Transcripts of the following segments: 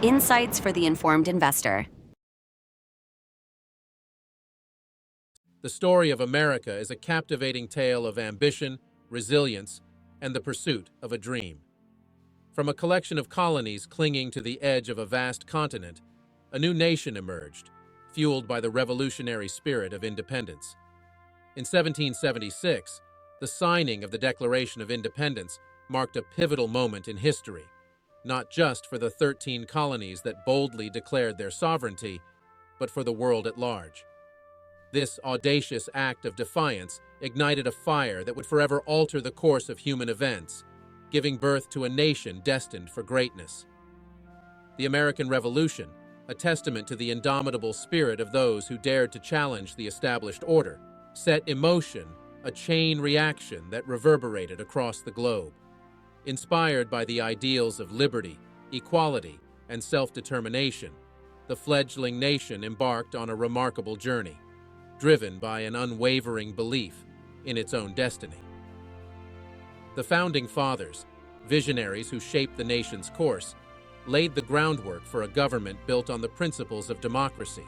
Insights for the informed investor. The story of America is a captivating tale of ambition, resilience, and the pursuit of a dream. From a collection of colonies clinging to the edge of a vast continent, a new nation emerged, fueled by the revolutionary spirit of independence. In 1776, the signing of the Declaration of Independence marked a pivotal moment in history, not just for the 13 colonies that boldly declared their sovereignty, but for the world at large. This audacious act of defiance ignited a fire that would forever alter the course of human events, giving birth to a nation destined for greatness. The American Revolution, a testament to the indomitable spirit of those who dared to challenge the established order, set in motion a chain reaction that reverberated across the globe. Inspired by the ideals of liberty, equality, and self-determination, the fledgling nation embarked on a remarkable journey, driven by an unwavering belief in its own destiny. The Founding Fathers, visionaries who shaped the nation's course, laid the groundwork for a government built on the principles of democracy,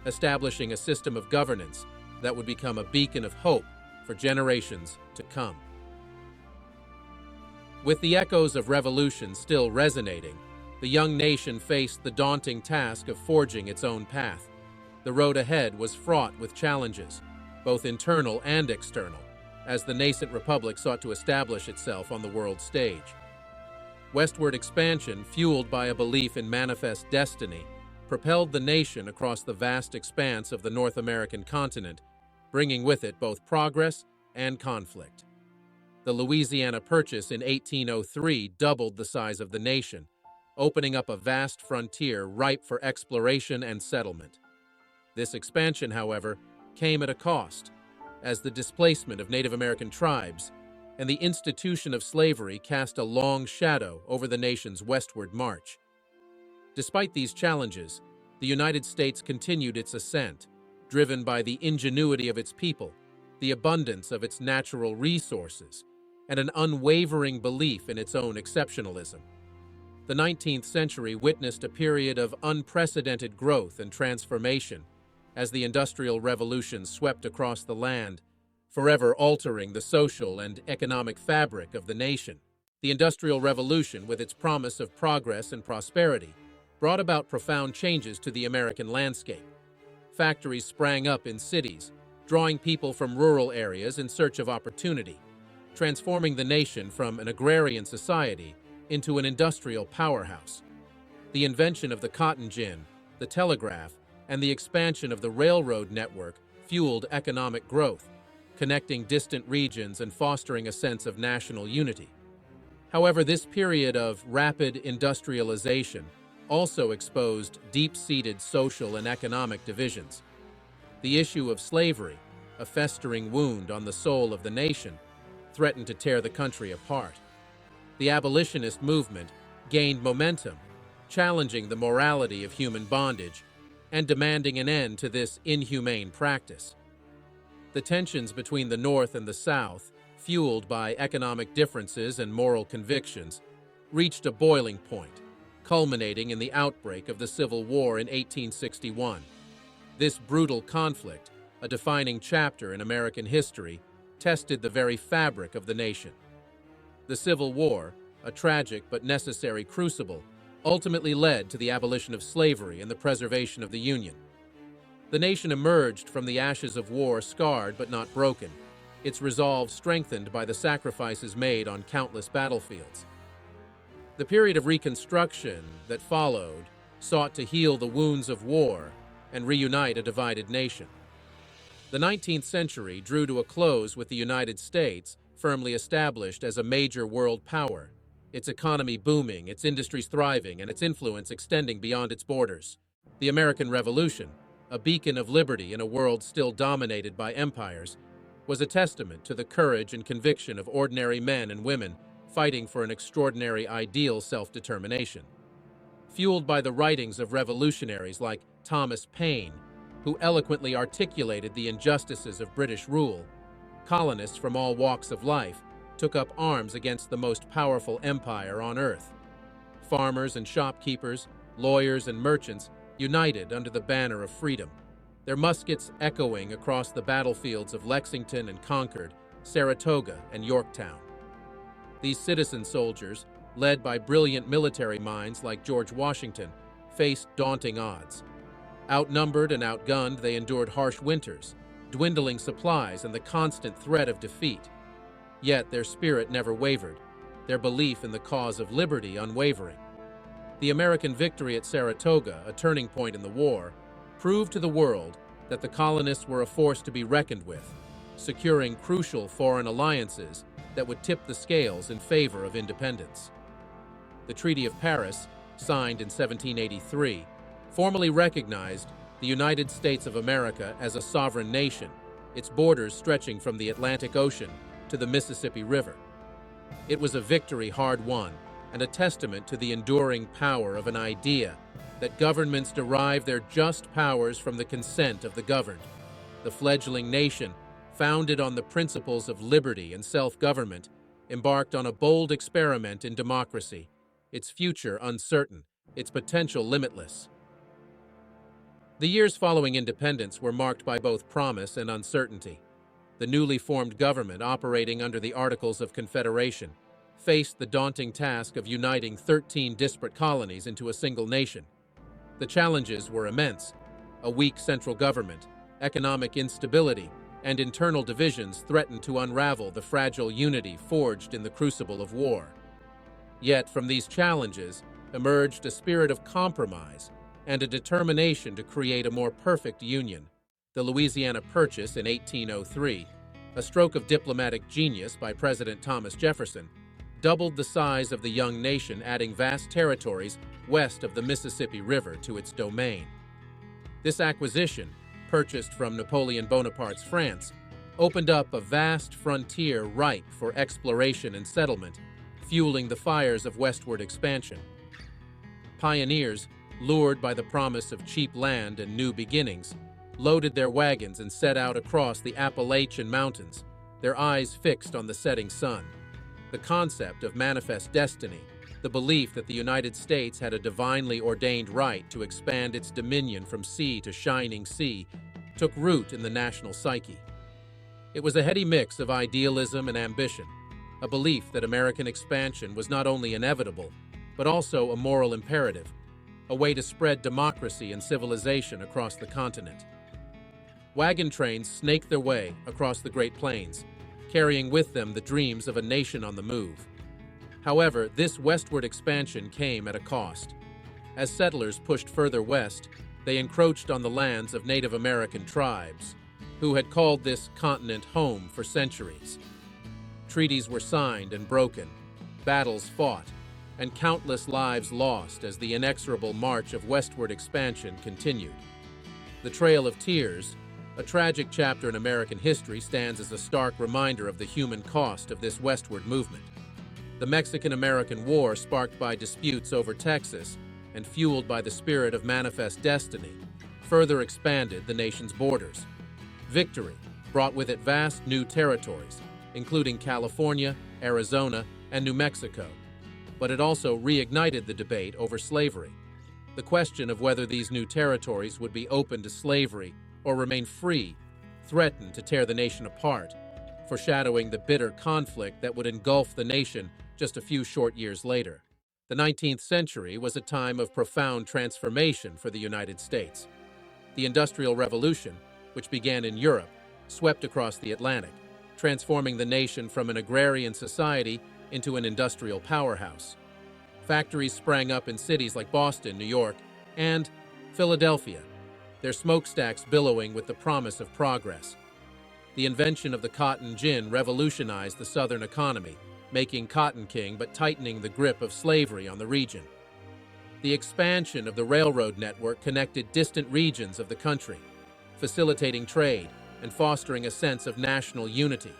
establishing a system of governance that would become a beacon of hope for generations to come. With the echoes of revolution still resonating, the young nation faced the daunting task of forging its own path. The road ahead was fraught with challenges, both internal and external, as the nascent republic sought to establish itself on the world stage. Westward expansion, fueled by a belief in manifest destiny, propelled the nation across the vast expanse of the North American continent, bringing with it both progress and conflict. The Louisiana Purchase in 1803 doubled the size of the nation, opening up a vast frontier ripe for exploration and settlement. This expansion, however, came at a cost, as the displacement of Native American tribes and the institution of slavery cast a long shadow over the nation's westward march. Despite these challenges, the United States continued its ascent, driven by the ingenuity of its people, the abundance of its natural resources, and an unwavering belief in its own exceptionalism. The 19th century witnessed a period of unprecedented growth and transformation as the Industrial Revolution swept across the land, forever altering the social and economic fabric of the nation. The Industrial Revolution, with its promise of progress and prosperity, brought about profound changes to the American landscape. Factories sprang up in cities, drawing people from rural areas in search of opportunity, transforming the nation from an agrarian society into an industrial powerhouse. The invention of the cotton gin, the telegraph, and the expansion of the railroad network fueled economic growth, connecting distant regions and fostering a sense of national unity. However, this period of rapid industrialization also exposed deep-seated social and economic divisions. The issue of slavery, a festering wound on the soul of the nation, threatened to tear the country apart. The abolitionist movement gained momentum, challenging the morality of human bondage and demanding an end to this inhumane practice. The tensions between the North and the South, fueled by economic differences and moral convictions, reached a boiling point, culminating in the outbreak of the Civil War in 1861. This brutal conflict, a defining chapter in American history, tested the very fabric of the nation. The Civil War, a tragic but necessary crucible, ultimately led to the abolition of slavery and the preservation of the Union. The nation emerged from the ashes of war scarred but not broken, its resolve strengthened by the sacrifices made on countless battlefields. The period of Reconstruction that followed sought to heal the wounds of war and reunite a divided nation. The 19th century drew to a close with the United States firmly established as a major world power, its economy booming, its industries thriving, and its influence extending beyond its borders. The American Revolution, a beacon of liberty in a world still dominated by empires, was a testament to the courage and conviction of ordinary men and women fighting for an extraordinary ideal self-determination. Fueled by the writings of revolutionaries like Thomas Paine, who eloquently articulated the injustices of British rule, colonists from all walks of life took up arms against the most powerful empire on earth. Farmers and shopkeepers, lawyers, and merchants united under the banner of freedom, their muskets echoing across the battlefields of Lexington and Concord, Saratoga and Yorktown. These citizen soldiers, led by brilliant military minds like George Washington, faced daunting odds. Outnumbered and outgunned, they endured harsh winters, dwindling supplies, and the constant threat of defeat. Yet their spirit never wavered, their belief in the cause of liberty unwavering. The American victory at Saratoga, a turning point in the war, proved to the world that the colonists were a force to be reckoned with, securing crucial foreign alliances that would tip the scales in favor of independence. The Treaty of Paris, signed in 1783, formally recognized the United States of America as a sovereign nation, its borders stretching from the Atlantic Ocean to the Mississippi River. It was a victory hard won and a testament to the enduring power of an idea that governments derive their just powers from the consent of the governed. The fledgling nation, founded on the principles of liberty and self-government, embarked on a bold experiment in democracy, its future uncertain, its potential limitless. The years following independence were marked by both promise and uncertainty. The newly formed government, operating under the Articles of Confederation, faced the daunting task of uniting 13 disparate colonies into a single nation. The challenges were immense. A weak central government, economic instability, and internal divisions threatened to unravel the fragile unity forged in the crucible of war. Yet from these challenges emerged a spirit of compromise and a determination to create a more perfect union. The Louisiana Purchase in 1803, a stroke of diplomatic genius by President Thomas Jefferson, doubled the size of the young nation, adding vast territories west of the Mississippi River to its domain. This acquisition, purchased from Napoleon Bonaparte's France, opened up a vast frontier ripe for exploration and settlement, fueling the fires of westward expansion. Pioneers, lured by the promise of cheap land and new beginnings, loaded their wagons and set out across the Appalachian Mountains, their eyes fixed on the setting sun. The concept of manifest destiny, the belief that the United States had a divinely ordained right to expand its dominion from sea to shining sea, took root in the national psyche. It was a heady mix of idealism and ambition, a belief that American expansion was not only inevitable, but also a moral imperative, a way to spread democracy and civilization across the continent. Wagon trains snaked their way across the Great Plains, carrying with them the dreams of a nation on the move. However, this westward expansion came at a cost. As settlers pushed further west, they encroached on the lands of Native American tribes, who had called this continent home for centuries. Treaties were signed and broken, battles fought, and countless lives lost as the inexorable march of westward expansion continued. The Trail of Tears, a tragic chapter in American history, stands as a stark reminder of the human cost of this westward movement. The Mexican-American War, sparked by disputes over Texas and fueled by the spirit of manifest destiny, further expanded the nation's borders. Victory brought with it vast new territories, including California, Arizona, and New Mexico, but it also reignited the debate over slavery. The question of whether these new territories would be open to slavery or remain free threatened to tear the nation apart, foreshadowing the bitter conflict that would engulf the nation just a few short years later. The 19th century was a time of profound transformation for the United States. The Industrial Revolution, which began in Europe, swept across the Atlantic, transforming the nation from an agrarian society into an industrial powerhouse. Factories sprang up in cities like Boston, New York, and Philadelphia, their smokestacks billowing with the promise of progress. The invention of the cotton gin revolutionized the Southern economy, making cotton king but tightening the grip of slavery on the region. The expansion of the railroad network connected distant regions of the country, facilitating trade and fostering a sense of national unity.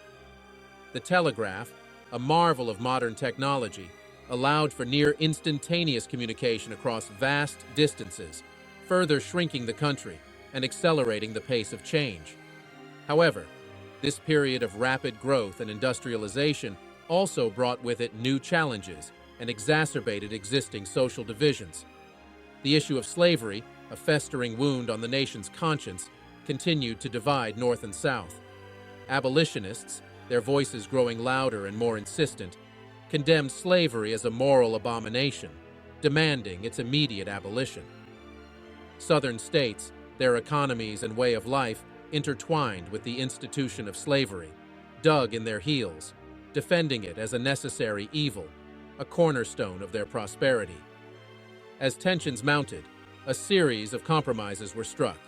The telegraph, a marvel of modern technology, allowed for near instantaneous communication across vast distances, further shrinking the country and accelerating the pace of change. However, this period of rapid growth and industrialization also brought with it new challenges and exacerbated existing social divisions. The issue of slavery, a festering wound on the nation's conscience, continued to divide North and South. Abolitionists, their voices growing louder and more insistent, condemned slavery as a moral abomination, demanding its immediate abolition. Southern states, their economies and way of life intertwined with the institution of slavery, dug in their heels, defending it as a necessary evil, a cornerstone of their prosperity. As tensions mounted, a series of compromises were struck,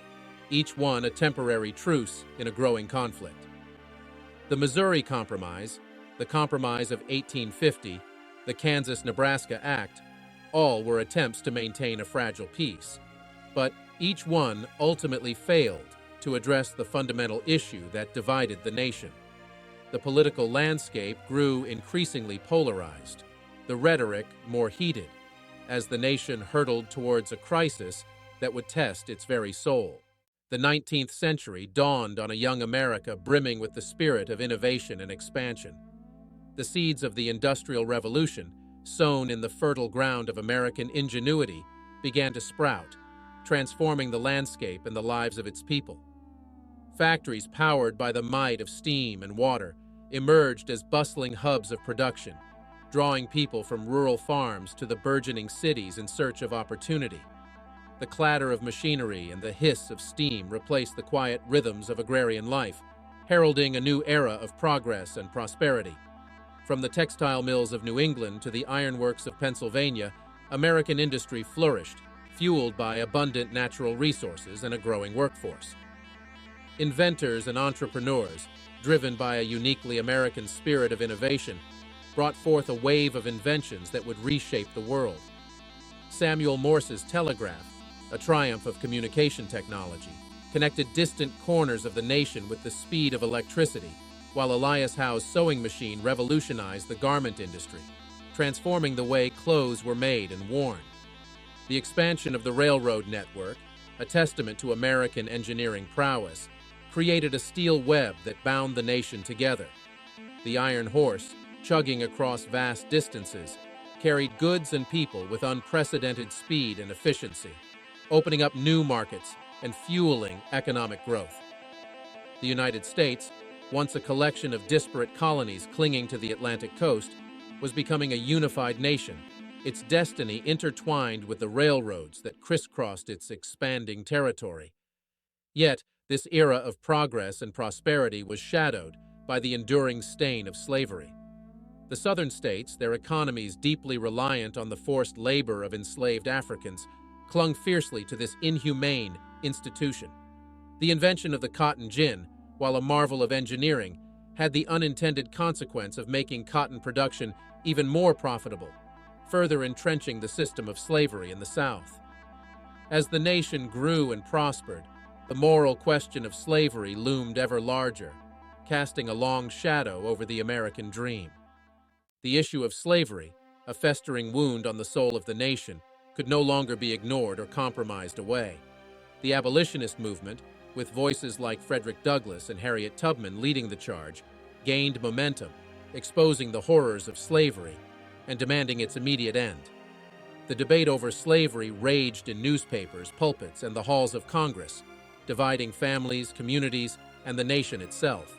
each one a temporary truce in a growing conflict. The Missouri Compromise, the Compromise of 1850, the Kansas-Nebraska Act, all were attempts to maintain a fragile peace, but each one ultimately failed to address the fundamental issue that divided the nation. The political landscape grew increasingly polarized, the rhetoric more heated, as the nation hurtled towards a crisis that would test its very soul. The 19th century dawned on a young America brimming with the spirit of innovation and expansion. The seeds of the Industrial Revolution, sown in the fertile ground of American ingenuity, began to sprout, transforming the landscape and the lives of its people. Factories powered by the might of steam and water emerged as bustling hubs of production, drawing people from rural farms to the burgeoning cities in search of opportunity. The clatter of machinery and the hiss of steam replaced the quiet rhythms of agrarian life, heralding a new era of progress and prosperity. From the textile mills of New England to the ironworks of Pennsylvania, American industry flourished, fueled by abundant natural resources and a growing workforce. Inventors and entrepreneurs, driven by a uniquely American spirit of innovation, brought forth a wave of inventions that would reshape the world. Samuel Morse's telegraph, a triumph of communication technology, connected distant corners of the nation with the speed of electricity, while Elias Howe's sewing machine revolutionized the garment industry, transforming the way clothes were made and worn. The expansion of the railroad network, a testament to American engineering prowess, created a steel web that bound the nation together. The iron horse, chugging across vast distances, carried goods and people with unprecedented speed and efficiency, opening up new markets and fueling economic growth. The United States, once a collection of disparate colonies clinging to the Atlantic coast, was becoming a unified nation, its destiny intertwined with the railroads that crisscrossed its expanding territory. Yet, this era of progress and prosperity was shadowed by the enduring stain of slavery. The Southern states, their economies deeply reliant on the forced labor of enslaved Africans, clung fiercely to this inhumane institution. The invention of the cotton gin, while a marvel of engineering, had the unintended consequence of making cotton production even more profitable, further entrenching the system of slavery in the South. As the nation grew and prospered, the moral question of slavery loomed ever larger, casting a long shadow over the American dream. The issue of slavery, a festering wound on the soul of the nation, could no longer be ignored or compromised away. The abolitionist movement, with voices like Frederick Douglass and Harriet Tubman leading the charge, gained momentum, exposing the horrors of slavery and demanding its immediate end. The debate over slavery raged in newspapers, pulpits, and the halls of Congress, dividing families, communities, and the nation itself.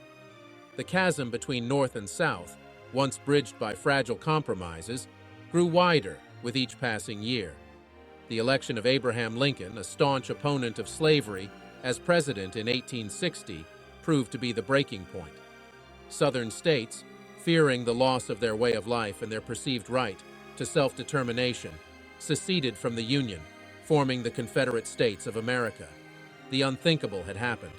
The chasm between North and South, once bridged by fragile compromises, grew wider with each passing year. The election of Abraham Lincoln, a staunch opponent of slavery, as president in 1860, proved to be the breaking point. Southern states, fearing the loss of their way of life and their perceived right to self-determination, seceded from the Union, forming the Confederate States of America. The unthinkable had happened.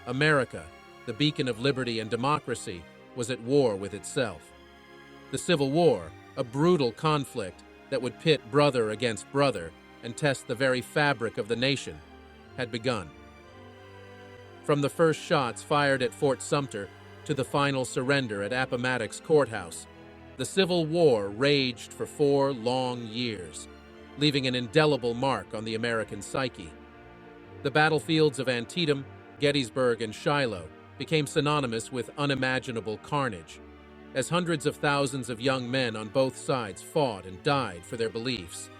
America, the beacon of liberty and democracy, was at war with itself. The Civil War, a brutal conflict that would pit brother against brother and test the very fabric of the nation, had begun. From the first shots fired at Fort Sumter to the final surrender at Appomattox Courthouse, the Civil War raged for 4 long years, leaving an indelible mark on the American psyche. The battlefields of Antietam, Gettysburg, and Shiloh became synonymous with unimaginable carnage, as hundreds of thousands of young men on both sides fought and died for their beliefs.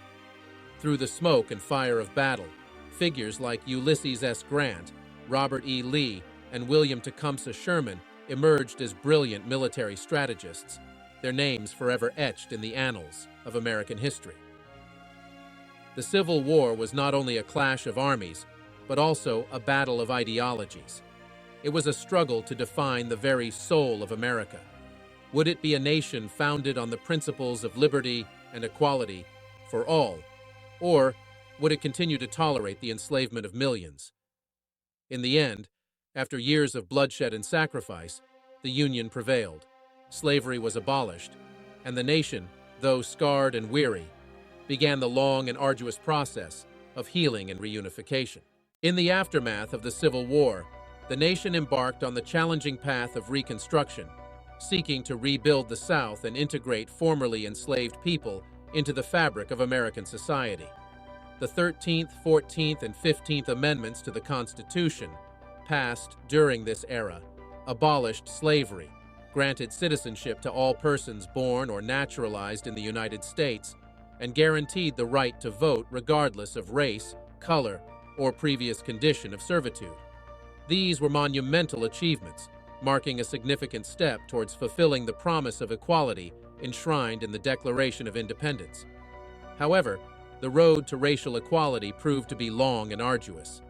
Through the smoke and fire of battle, figures like Ulysses S. Grant, Robert E. Lee, and William Tecumseh Sherman emerged as brilliant military strategists, their names forever etched in the annals of American history. The Civil War was not only a clash of armies, but also a battle of ideologies. It was a struggle to define the very soul of America. Would it be a nation founded on the principles of liberty and equality for all, or would it continue to tolerate the enslavement of millions? In the end, after years of bloodshed and sacrifice, the Union prevailed. Slavery was abolished, and the nation, though scarred and weary, began the long and arduous process of healing and reunification. In the aftermath of the Civil War, the nation embarked on the challenging path of Reconstruction, seeking to rebuild the South and integrate formerly enslaved people into the fabric of American society. The 13th, 14th, and 15th Amendments to the Constitution, passed during this era, abolished slavery, granted citizenship to all persons born or naturalized in the United States, and guaranteed the right to vote regardless of race, color, or previous condition of servitude. These were monumental achievements, marking a significant step towards fulfilling the promise of equality enshrined in the Declaration of Independence. However, the road to racial equality proved to be long and arduous.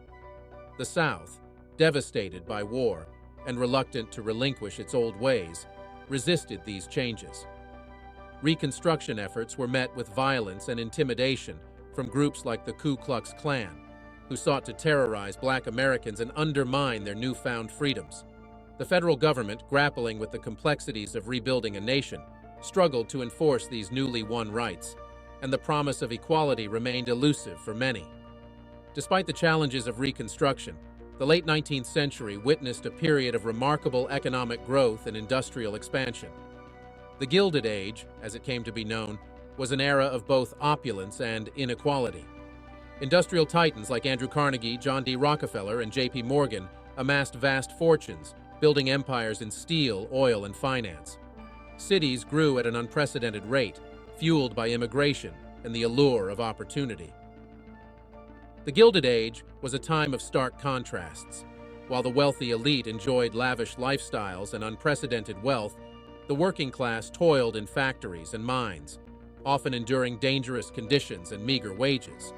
The South, devastated by war and reluctant to relinquish its old ways, resisted these changes. Reconstruction efforts were met with violence and intimidation from groups like the Ku Klux Klan, who sought to terrorize Black Americans and undermine their newfound freedoms. The federal government, grappling with the complexities of rebuilding a nation, struggled to enforce these newly won rights, and the promise of equality remained elusive for many. Despite the challenges of Reconstruction, the late 19th century witnessed a period of remarkable economic growth and industrial expansion. The Gilded Age, as it came to be known, was an era of both opulence and inequality. Industrial titans like Andrew Carnegie, John D. Rockefeller, and J.P. Morgan amassed vast fortunes, building empires in steel, oil, and finance. Cities grew at an unprecedented rate, fueled by immigration and the allure of opportunity. The Gilded Age was a time of stark contrasts. While the wealthy elite enjoyed lavish lifestyles and unprecedented wealth, the working class toiled in factories and mines, often enduring dangerous conditions and meager wages.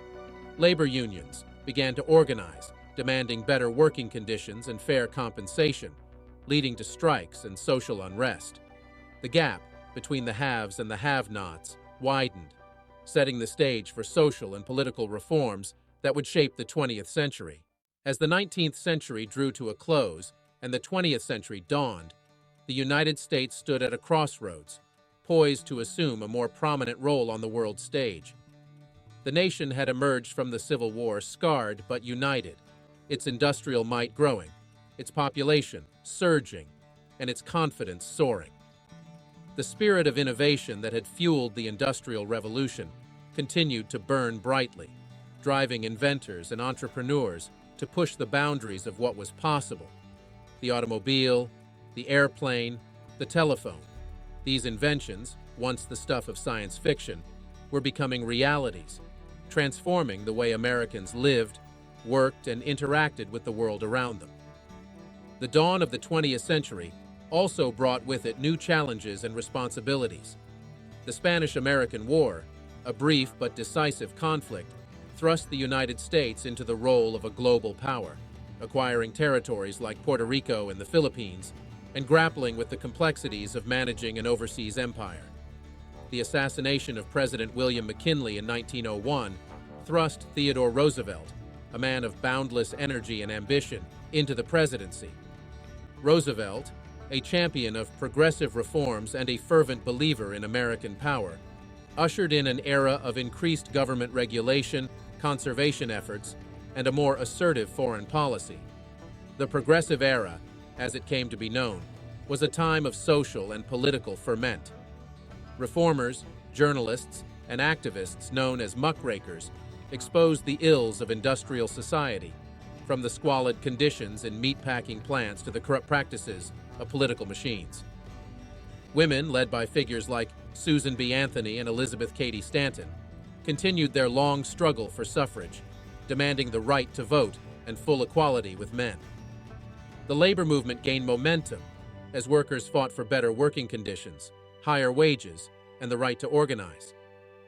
Labor unions began to organize, demanding better working conditions and fair compensation, leading to strikes and social unrest. The gap between the haves and the have-nots widened, setting the stage for social and political reforms that would shape the 20th century. As the 19th century drew to a close and the 20th century dawned, the United States stood at a crossroads, poised to assume a more prominent role on the world stage. The nation had emerged from the Civil War scarred but united, its industrial might growing, its population surging, and its confidence soaring. The spirit of innovation that had fueled the Industrial Revolution continued to burn brightly, driving inventors and entrepreneurs to push the boundaries of what was possible. The automobile, the airplane, the telephone. These inventions, once the stuff of science fiction, were becoming realities, transforming the way Americans lived, worked, and interacted with the world around them. The dawn of the 20th century also brought with it new challenges and responsibilities. The Spanish-American War, a brief but decisive conflict, thrust the United States into the role of a global power, acquiring territories like Puerto Rico and the Philippines, and grappling with the complexities of managing an overseas empire. The assassination of President William McKinley in 1901 thrust Theodore Roosevelt, a man of boundless energy and ambition, into the presidency. Roosevelt, a champion of progressive reforms and a fervent believer in American power, ushered in an era of increased government regulation, conservation efforts, and a more assertive foreign policy. The Progressive Era, as it came to be known, was a time of social and political ferment. Reformers, journalists, and activists known as muckrakers exposed the ills of industrial society, from the squalid conditions in meatpacking plants to the corrupt practices of political machines. Women, led by figures like Susan B. Anthony and Elizabeth Cady Stanton, continued their long struggle for suffrage, demanding the right to vote and full equality with men. The labor movement gained momentum as workers fought for better working conditions, higher wages, and the right to organize.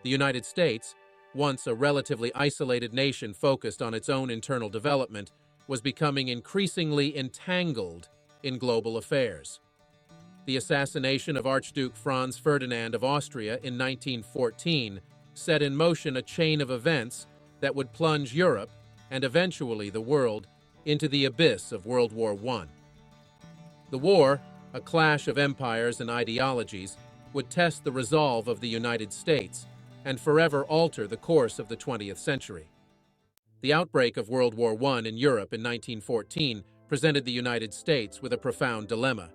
The United States, once a relatively isolated nation focused on its own internal development, was becoming increasingly entangled in global affairs. The assassination of Archduke Franz Ferdinand of Austria in 1914 set in motion a chain of events that would plunge Europe, and eventually the world, into the abyss of World War I. The war, a clash of empires and ideologies, would test the resolve of the United States and forever alter the course of the 20th century. The outbreak of World War I in Europe in 1914 presented the United States with a profound dilemma.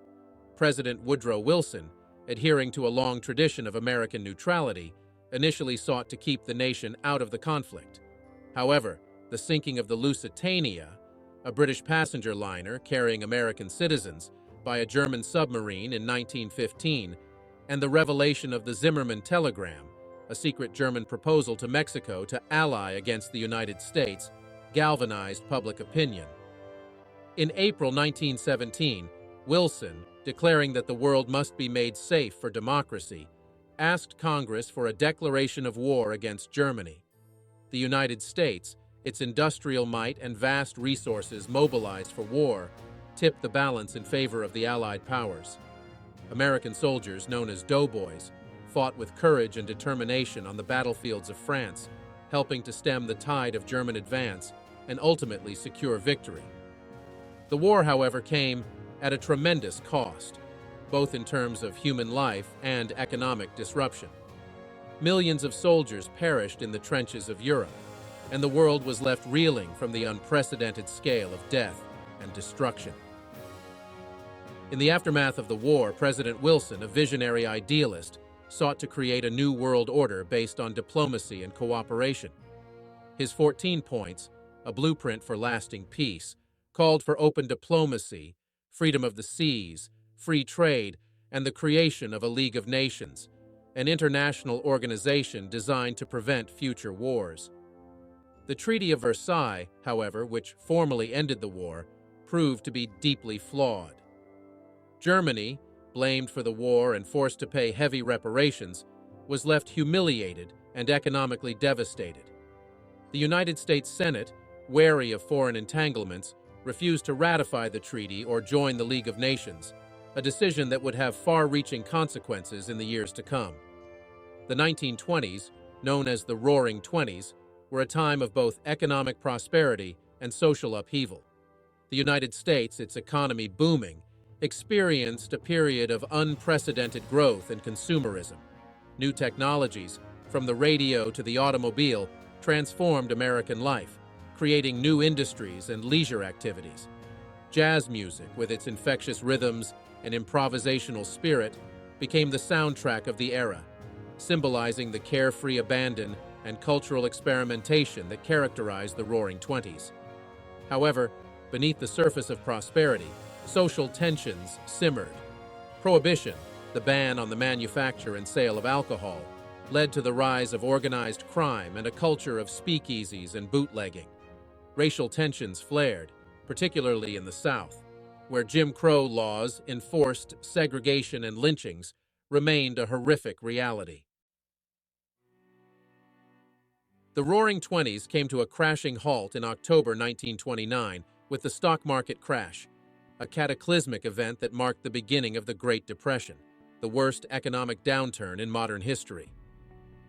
President Woodrow Wilson, adhering to a long tradition of American neutrality, initially sought to keep the nation out of the conflict. However, the sinking of the Lusitania, a British passenger liner carrying American citizens, by a German submarine in 1915, and the revelation of the Zimmermann telegram, a secret German proposal to Mexico to ally against the United States, galvanized public opinion. In April 1917, Wilson, declaring that the world must be made safe for democracy, asked Congress for a declaration of war against Germany. The United States, its industrial might and vast resources mobilized for war, tipped the balance in favor of the Allied powers. American soldiers, known as doughboys, fought with courage and determination on the battlefields of France, helping to stem the tide of German advance and ultimately secure victory. The war, however, came at a tremendous cost, both in terms of human life and economic disruption. Millions of soldiers perished in the trenches of Europe, and the world was left reeling from the unprecedented scale of death and destruction. In the aftermath of the war, President Wilson, a visionary idealist, sought to create a new world order based on diplomacy and cooperation. His 14 points, a blueprint for lasting peace, called for open diplomacy, freedom of the seas, free trade, and the creation of a League of Nations, an international organization designed to prevent future wars. The Treaty of Versailles, however, which formally ended the war, proved to be deeply flawed. Germany, blamed for the war and forced to pay heavy reparations, was left humiliated and economically devastated. The United States Senate, wary of foreign entanglements, refused to ratify the treaty or join the League of Nations, a decision that would have far-reaching consequences in the years to come. The 1920s, known as the Roaring Twenties, were a time of both economic prosperity and social upheaval. The United States, its economy booming, experienced a period of unprecedented growth and consumerism. New technologies, from the radio to the automobile, transformed American life, creating new industries and leisure activities. Jazz music, with its infectious rhythms and improvisational spirit, became the soundtrack of the era, symbolizing the carefree abandon and cultural experimentation that characterized the Roaring Twenties. However, beneath the surface of prosperity, social tensions simmered. Prohibition, the ban on the manufacture and sale of alcohol, led to the rise of organized crime and a culture of speakeasies and bootlegging. Racial tensions flared, particularly in the South, where Jim Crow laws, enforced segregation and lynchings, remained a horrific reality. The Roaring Twenties came to a crashing halt in October 1929 with the stock market crash, a cataclysmic event that marked the beginning of the Great Depression, the worst economic downturn in modern history.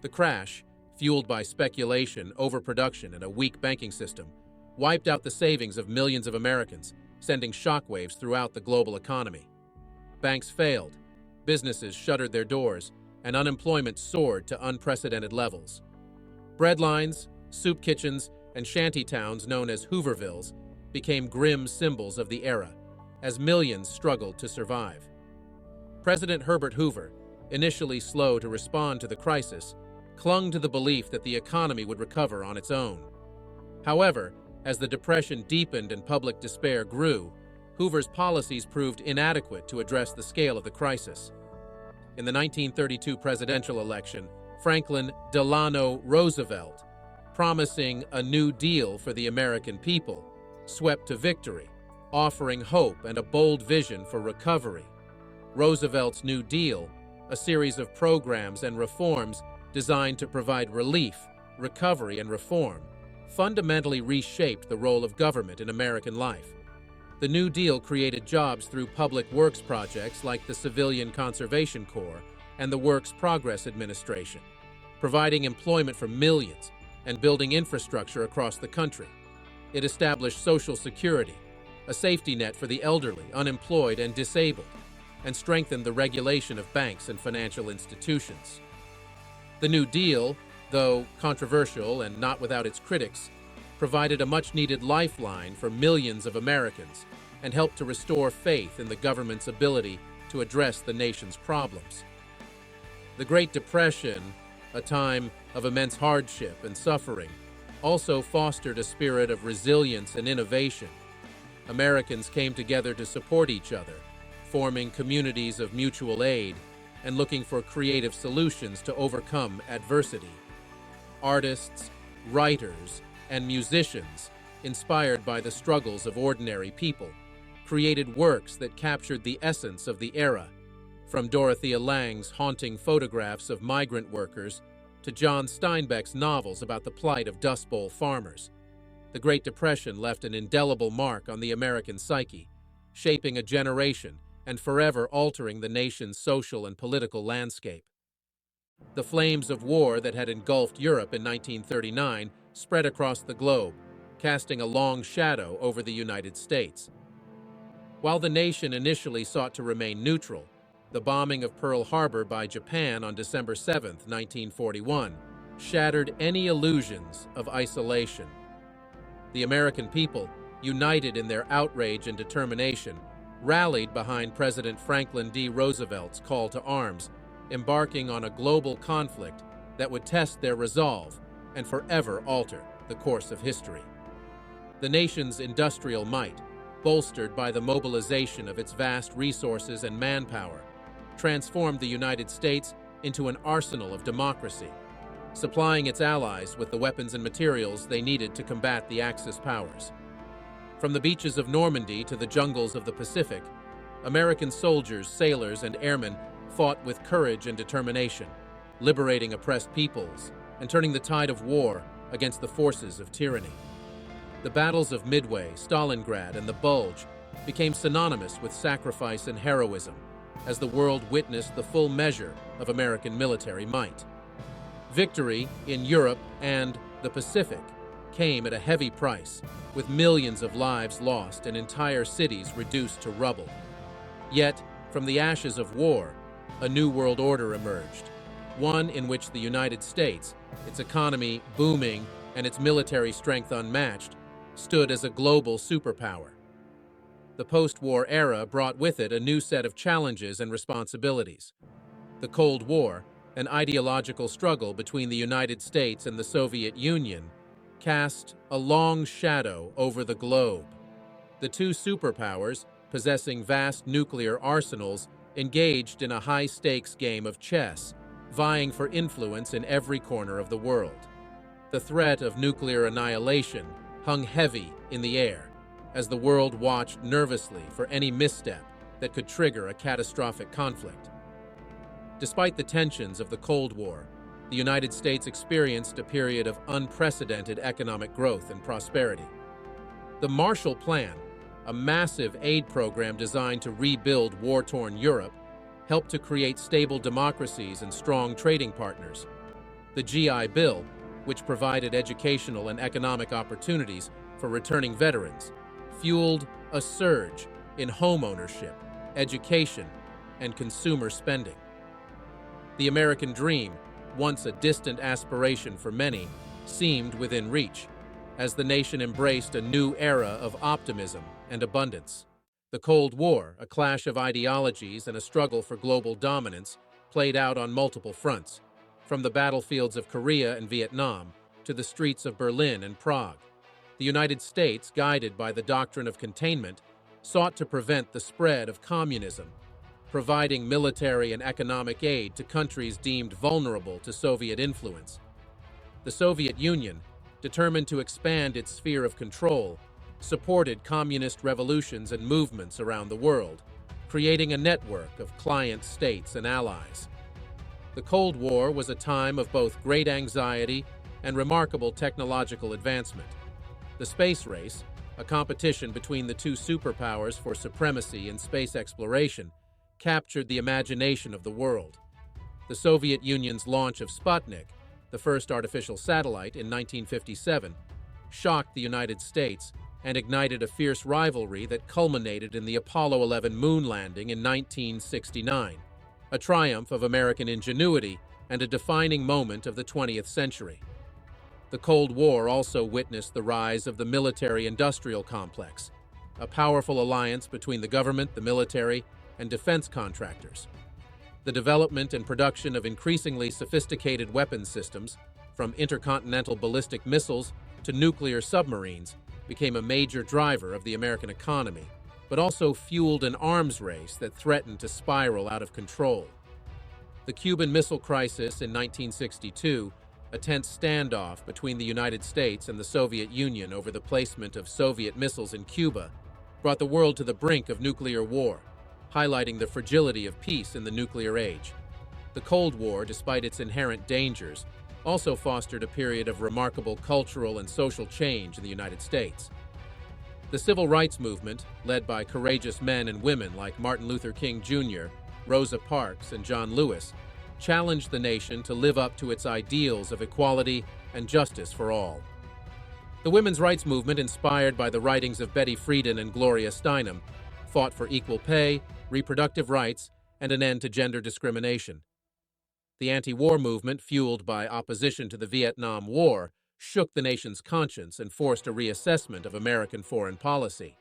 The crash, fueled by speculation, overproduction, and a weak banking system, wiped out the savings of millions of Americans, sending shockwaves throughout the global economy. Banks failed, businesses shuttered their doors, and unemployment soared to unprecedented levels. Breadlines, soup kitchens, and shanty towns known as Hoovervilles became grim symbols of the era, as millions struggled to survive. President Herbert Hoover, initially slow to respond to the crisis, clung to the belief that the economy would recover on its own. However, as the Depression deepened and public despair grew, Hoover's policies proved inadequate to address the scale of the crisis. In the 1932 presidential election, Franklin Delano Roosevelt, promising a New Deal for the American people, swept to victory, offering hope and a bold vision for recovery. Roosevelt's New Deal, a series of programs and reforms designed to provide relief, recovery, and reform, fundamentally reshaped the role of government in American life. The New Deal created jobs through public works projects like the Civilian Conservation Corps and the Works Progress Administration, providing employment for millions and building infrastructure across the country. It established Social Security, a safety net for the elderly, unemployed, and disabled, and strengthened the regulation of banks and financial institutions. The New Deal, though controversial and not without its critics, provided a much-needed lifeline for millions of Americans and helped to restore faith in the government's ability to address the nation's problems. The Great Depression, a time of immense hardship and suffering, also fostered a spirit of resilience and innovation. Americans came together to support each other, forming communities of mutual aid and looking for creative solutions to overcome adversity. Artists, writers, and musicians, inspired by the struggles of ordinary people, created works that captured the essence of the era, from Dorothea Lange's haunting photographs of migrant workers to John Steinbeck's novels about the plight of Dust Bowl farmers. The Great Depression left an indelible mark on the American psyche, shaping a generation and forever altering the nation's social and political landscape. The flames of war that had engulfed Europe in 1939 spread across the globe, casting a long shadow over the United States. While the nation initially sought to remain neutral, the bombing of Pearl Harbor by Japan on December 7, 1941, shattered any illusions of isolation. The American people, united in their outrage and determination, rallied behind President Franklin D. Roosevelt's call to arms, embarking on a global conflict that would test their resolve and forever alter the course of history. The nation's industrial might, bolstered by the mobilization of its vast resources and manpower, transformed the United States into an arsenal of democracy, supplying its allies with the weapons and materials they needed to combat the Axis powers. From the beaches of Normandy to the jungles of the Pacific, American soldiers, sailors, and airmen fought with courage and determination, liberating oppressed peoples and turning the tide of war against the forces of tyranny. The battles of Midway, Stalingrad, and the Bulge became synonymous with sacrifice and heroism as the world witnessed the full measure of American military might. Victory in Europe and the Pacific came at a heavy price, with millions of lives lost and entire cities reduced to rubble. Yet, from the ashes of war, a new world order emerged, one in which the United States, its economy booming and its military strength unmatched, stood as a global superpower. The post-war era brought with it a new set of challenges and responsibilities. The Cold War, an ideological struggle between the United States and the Soviet Union, cast a long shadow over the globe. The two superpowers, possessing vast nuclear arsenals, engaged in a high-stakes game of chess, vying for influence in every corner of the world. The threat of nuclear annihilation hung heavy in the air as the world watched nervously for any misstep that could trigger a catastrophic conflict. Despite the tensions of the Cold War, the United States experienced a period of unprecedented economic growth and prosperity. The Marshall Plan, a massive aid program designed to rebuild war-torn Europe, helped to create stable democracies and strong trading partners. The GI Bill, which provided educational and economic opportunities for returning veterans, fueled a surge in home ownership, education, and consumer spending. The American dream, once a distant aspiration for many, seemed within reach, as the nation embraced a new era of optimism and abundance. The Cold War, a clash of ideologies and a struggle for global dominance, played out on multiple fronts, from the battlefields of Korea and Vietnam to the streets of Berlin and Prague. The United States, guided by the doctrine of containment, sought to prevent the spread of communism, providing military and economic aid to countries deemed vulnerable to Soviet influence. The Soviet Union, determined to expand its sphere of control, supported communist revolutions and movements around the world, creating a network of client states and allies. The Cold War was a time of both great anxiety and remarkable technological advancement. The space race, a competition between the two superpowers for supremacy in space exploration, captured the imagination of the world. The Soviet Union's launch of Sputnik, the first artificial satellite in 1957, shocked the United States and ignited a fierce rivalry that culminated in the Apollo 11 moon landing in 1969, a triumph of American ingenuity and a defining moment of the 20th century. The Cold War also witnessed the rise of the military-industrial complex, a powerful alliance between the government, the military, and defense contractors. The development and production of increasingly sophisticated weapons systems, from intercontinental ballistic missiles to nuclear submarines, became a major driver of the American economy, but also fueled an arms race that threatened to spiral out of control. The Cuban Missile Crisis in 1962, a tense standoff between the United States and the Soviet Union over the placement of Soviet missiles in Cuba, brought the world to the brink of nuclear war, highlighting the fragility of peace in the nuclear age. The Cold War, despite its inherent dangers, also fostered a period of remarkable cultural and social change in the United States. The civil rights movement, led by courageous men and women like Martin Luther King Jr., Rosa Parks, and John Lewis, challenged the nation to live up to its ideals of equality and justice for all. The women's rights movement, inspired by the writings of Betty Friedan and Gloria Steinem, fought for equal pay, reproductive rights, and an end to gender discrimination. The anti-war movement, fueled by opposition to the Vietnam War, shook the nation's conscience and forced a reassessment of American foreign policy.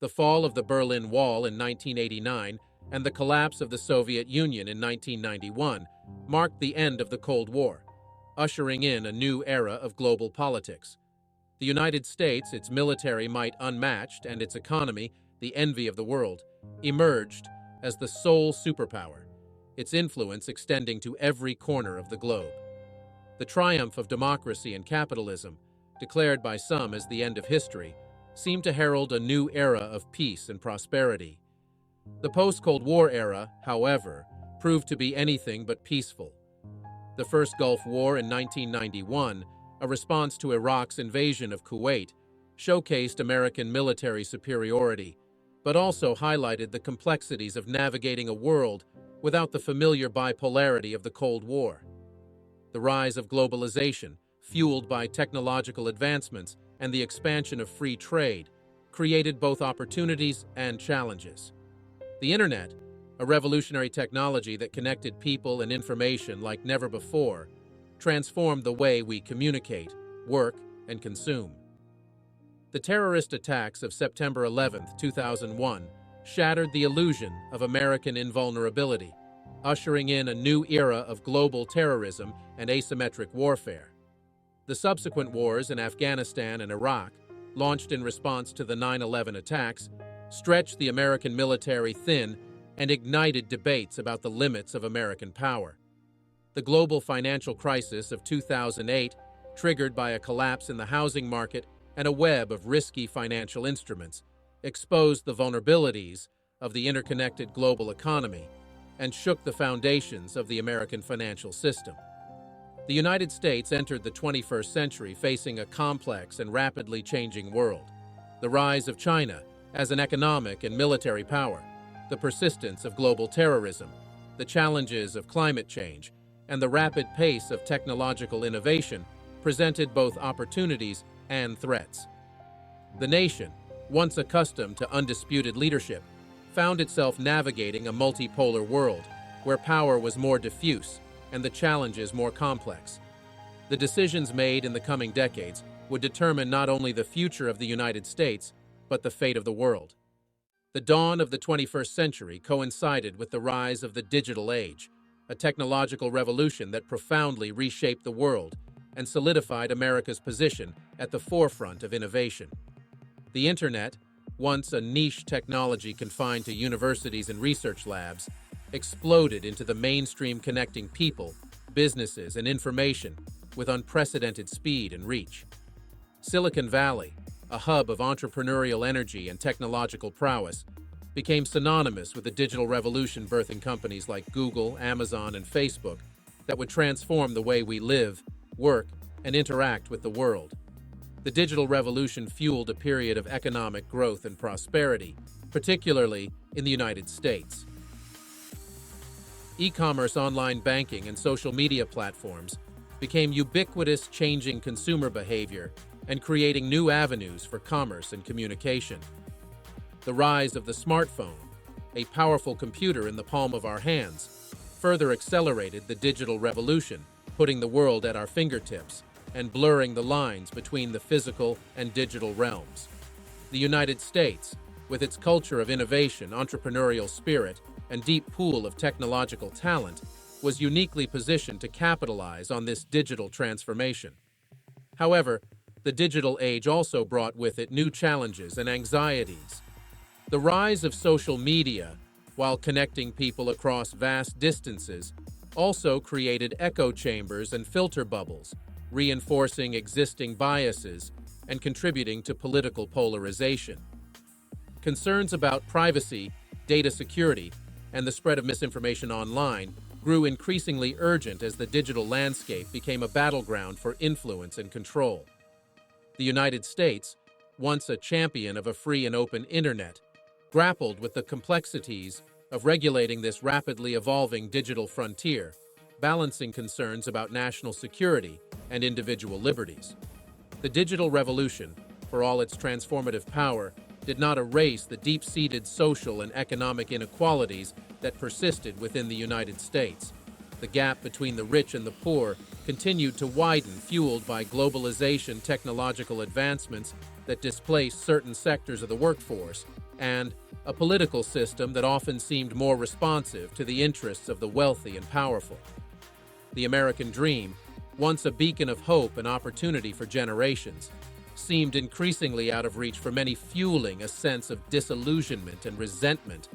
The fall of the Berlin Wall in 1989 and the collapse of the Soviet Union in 1991 marked the end of the Cold War, ushering in a new era of global politics. The United States, its military might unmatched and its economy, the envy of the world, emerged as the sole superpower, its influence extending to every corner of the globe. The triumph of democracy and capitalism, declared by some as the end of history, seemed to herald a new era of peace and prosperity. The post-Cold War era, however, proved to be anything but peaceful. The first Gulf War in 1991, a response to Iraq's invasion of Kuwait, showcased American military superiority, but also highlighted the complexities of navigating a world without the familiar bipolarity of the Cold War. The rise of globalization, fueled by technological advancements and the expansion of free trade, created both opportunities and challenges. The Internet, a revolutionary technology that connected people and information like never before, transformed the way we communicate, work, and consume. The terrorist attacks of September 11, 2001, shattered the illusion of American invulnerability, ushering in a new era of global terrorism and asymmetric warfare. The subsequent wars in Afghanistan and Iraq, launched in response to the 9/11 attacks, stretched the American military thin and ignited debates about the limits of American power. The global financial crisis of 2008, triggered by a collapse in the housing market and a web of risky financial instruments, exposed the vulnerabilities of the interconnected global economy and shook the foundations of the American financial system. The United States entered the 21st century facing a complex and rapidly changing world. The rise of China as an economic and military power, the persistence of global terrorism, the challenges of climate change, and the rapid pace of technological innovation presented both opportunities and threats. The nation, once accustomed to undisputed leadership, found itself navigating a multipolar world where power was more diffuse and the challenges more complex. The decisions made in the coming decades would determine not only the future of the United States, but the fate of the world. The dawn of the 21st century coincided with the rise of the digital age, a technological revolution that profoundly reshaped the world and solidified America's position at the forefront of innovation. The Internet, once a niche technology confined to universities and research labs, exploded into the mainstream, connecting people, businesses, and information with unprecedented speed and reach. Silicon Valley, a hub of entrepreneurial energy and technological prowess, became synonymous with the digital revolution, birthing companies like Google, Amazon, and Facebook that would transform the way we live, work, and interact with the world. The digital revolution fueled a period of economic growth and prosperity, particularly in the United States. E-commerce, online banking, and social media platforms became ubiquitous, changing consumer behavior and creating new avenues for commerce and communication. The rise of the smartphone, a powerful computer in the palm of our hands, further accelerated the digital revolution, putting the world at our fingertips and blurring the lines between the physical and digital realms. The United States, with its culture of innovation, entrepreneurial spirit, and deep pool of technological talent, was uniquely positioned to capitalize on this digital transformation. However, the digital age also brought with it new challenges and anxieties. The rise of social media, while connecting people across vast distances, also created echo chambers and filter bubbles, reinforcing existing biases and contributing to political polarization. Concerns about privacy, data security, and the spread of misinformation online grew increasingly urgent as the digital landscape became a battleground for influence and control. The United States, once a champion of a free and open internet, grappled with the complexities of regulating this rapidly evolving digital frontier, balancing concerns about national security and individual liberties. The digital revolution, for all its transformative power, did not erase the deep-seated social and economic inequalities that persisted within the United States. The gap between the rich and the poor continued to widen, fueled by globalization, technological advancements that displaced certain sectors of the workforce, and a political system that often seemed more responsive to the interests of the wealthy and powerful. The American dream, once a beacon of hope and opportunity for generations, seemed increasingly out of reach for many, fueling a sense of disillusionment and resentment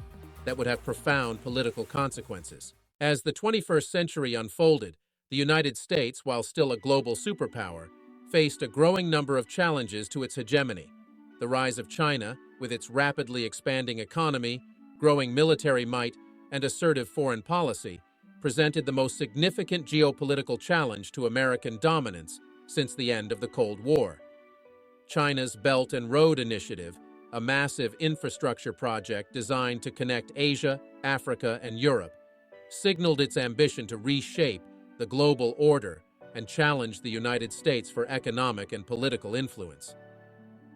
that would have profound political consequences. As the 21st century unfolded, the United States, while still a global superpower, faced a growing number of challenges to its hegemony. The rise of China, with its rapidly expanding economy, growing military might, and assertive foreign policy, presented the most significant geopolitical challenge to American dominance since the end of the Cold War. China's Belt and Road Initiative, a massive infrastructure project designed to connect Asia, Africa, and Europe, signaled its ambition to reshape the global order and challenge the United States for economic and political influence.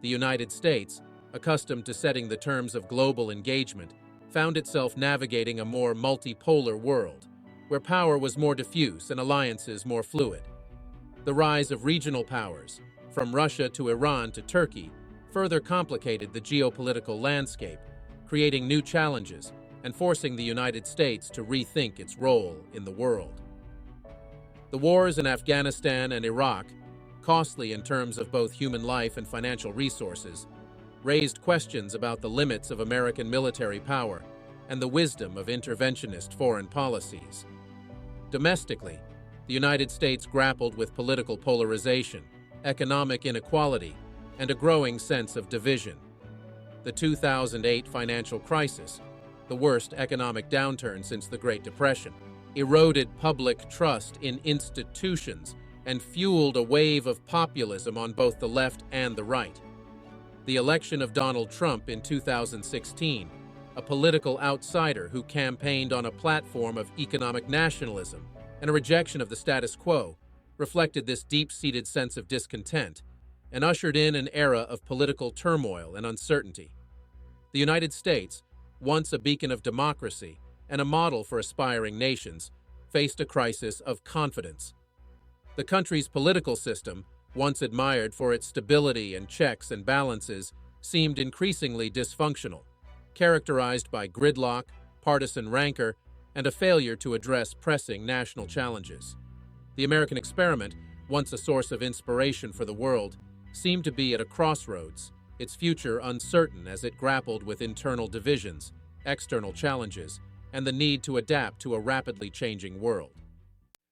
The United States, accustomed to setting the terms of global engagement, found itself navigating a more multipolar world, where power was more diffuse and alliances more fluid. The rise of regional powers, from Russia to Iran to Turkey, further complicated the geopolitical landscape, creating new challenges and forcing the United States to rethink its role in the world. The wars in Afghanistan and Iraq, costly in terms of both human life and financial resources, raised questions about the limits of American military power and the wisdom of interventionist foreign policies. Domestically, the United States grappled with political polarization, economic inequality, and a growing sense of division. The 2008 financial crisis, the worst economic downturn since the Great Depression, eroded public trust in institutions and fueled a wave of populism on both the left and the right. The election of Donald Trump in 2016, a political outsider who campaigned on a platform of economic nationalism and a rejection of the status quo, reflected this deep-seated sense of discontent and ushered in an era of political turmoil and uncertainty. The United States, once a beacon of democracy and a model for aspiring nations, faced a crisis of confidence. The country's political system, once admired for its stability and checks and balances, seemed increasingly dysfunctional, characterized by gridlock, partisan rancor, and a failure to address pressing national challenges. The American experiment, once a source of inspiration for the world, seemed to be at a crossroads, its future uncertain as it grappled with internal divisions, external challenges, and the need to adapt to a rapidly changing world.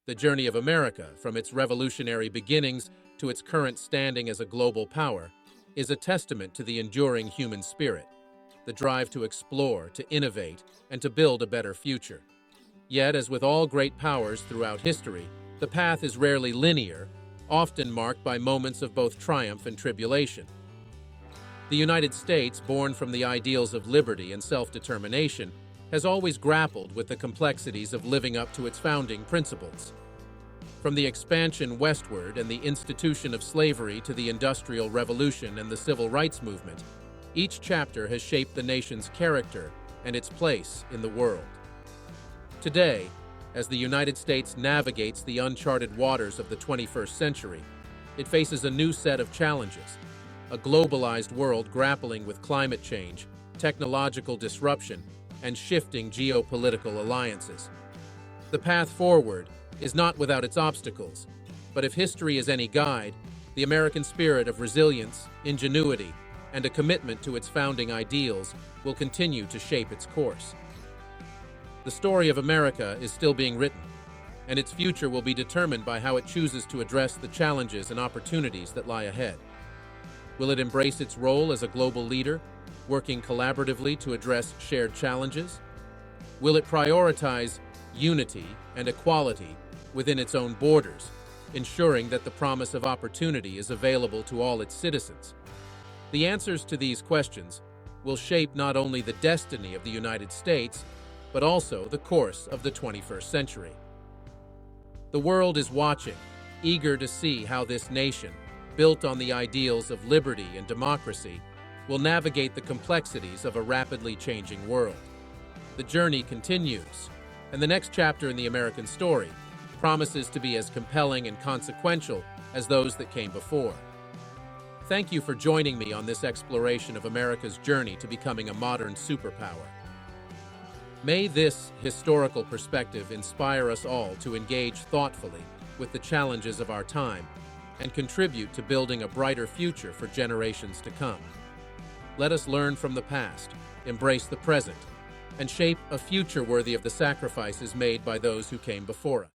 The journey of America, from its revolutionary beginnings to its current standing as a global power, is a testament to the enduring human spirit, the drive to explore, to innovate, and to build a better future. Yet, as with all great powers throughout history, the path is rarely linear, often marked by moments of both triumph and tribulation. The United States, born from the ideals of liberty and self-determination, has always grappled with the complexities of living up to its founding principles. From the expansion westward and the institution of slavery to the Industrial Revolution and the Civil Rights Movement, each chapter has shaped the nation's character and its place in the world. Today, as the United States navigates the uncharted waters of the 21st century, it faces a new set of challenges: a globalized world grappling with climate change, technological disruption, and shifting geopolitical alliances. The path forward is not without its obstacles, but if history is any guide, the American spirit of resilience, ingenuity, and a commitment to its founding ideals will continue to shape its course. The story of America is still being written, and its future will be determined by how it chooses to address the challenges and opportunities that lie ahead. Will it embrace its role as a global leader, working collaboratively to address shared challenges? Will it prioritize unity and equality within its own borders, ensuring that the promise of opportunity is available to all its citizens? The answers to these questions will shape not only the destiny of the United States, but also the course of the 21st century. The world is watching, eager to see how this nation, built on the ideals of liberty and democracy, will navigate the complexities of a rapidly changing world. The journey continues, and the next chapter in the American story promises to be as compelling and consequential as those that came before. Thank you for joining me on this exploration of America's journey to becoming a modern superpower. May this historical perspective inspire us all to engage thoughtfully with the challenges of our time and contribute to building a brighter future for generations to come. Let us learn from the past, embrace the present, and shape a future worthy of the sacrifices made by those who came before us.